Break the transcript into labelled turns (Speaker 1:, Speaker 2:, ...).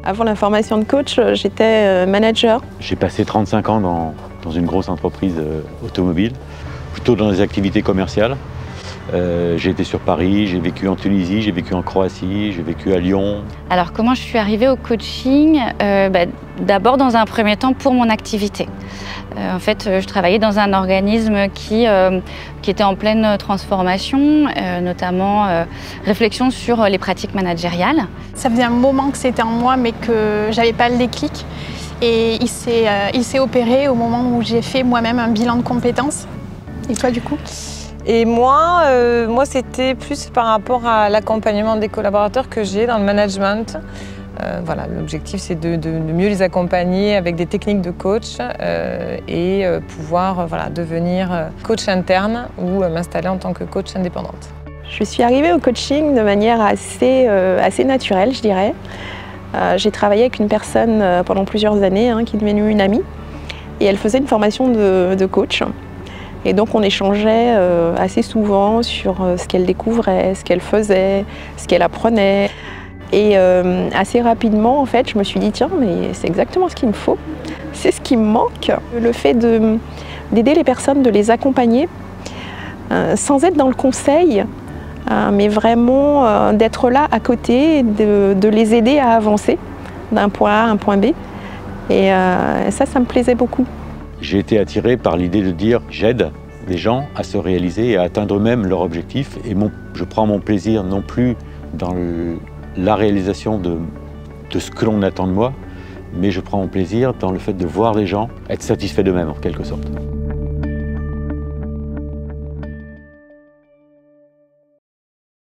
Speaker 1: Avant la formation de coach, j'étais manager.
Speaker 2: J'ai passé 35 ans dans une grosse entreprise automobile, plutôt dans les activités commerciales. J'ai été sur Paris, j'ai vécu en Tunisie, j'ai vécu en Croatie, j'ai vécu à Lyon.
Speaker 3: Alors comment je suis arrivée au coaching? D'abord dans un premier temps pour mon activité. En fait, je travaillais dans un organisme qui était en pleine transformation, notamment réflexion sur les pratiques managériales.
Speaker 4: Ça faisait un moment que c'était en moi mais que j'avais pas le déclic. Et il s'est opéré au moment où j'ai fait moi-même un bilan de compétences. Et toi du coup?
Speaker 5: Et moi c'était plus par rapport à l'accompagnement des collaborateurs que j'ai dans le management. Voilà, l'objectif c'est de mieux les accompagner avec des techniques de coach et pouvoir devenir coach interne ou m'installer en tant que coach indépendante.
Speaker 1: Je suis arrivée au coaching de manière assez naturelle, je dirais. J'ai travaillé avec une personne pendant plusieurs années qui est devenue une amie et elle faisait une formation de coach. Et donc on échangeait assez souvent sur ce qu'elle découvrait, ce qu'elle faisait, ce qu'elle apprenait. Et assez rapidement, en fait, je me suis dit, tiens, mais c'est exactement ce qu'il me faut. C'est ce qui me manque. Le fait d'aider les personnes, de les accompagner, sans être dans le conseil, mais vraiment d'être là à côté, de les aider à avancer d'un point A à un point B. Et ça me plaisait beaucoup.
Speaker 2: J'ai été attiré par l'idée de dire j'aide les gens à se réaliser et à atteindre eux-mêmes leurs objectifs. Et je prends mon plaisir non plus dans la réalisation de ce que l'on attend de moi, mais je prends mon plaisir dans le fait de voir les gens être satisfaits d'eux-mêmes en quelque sorte.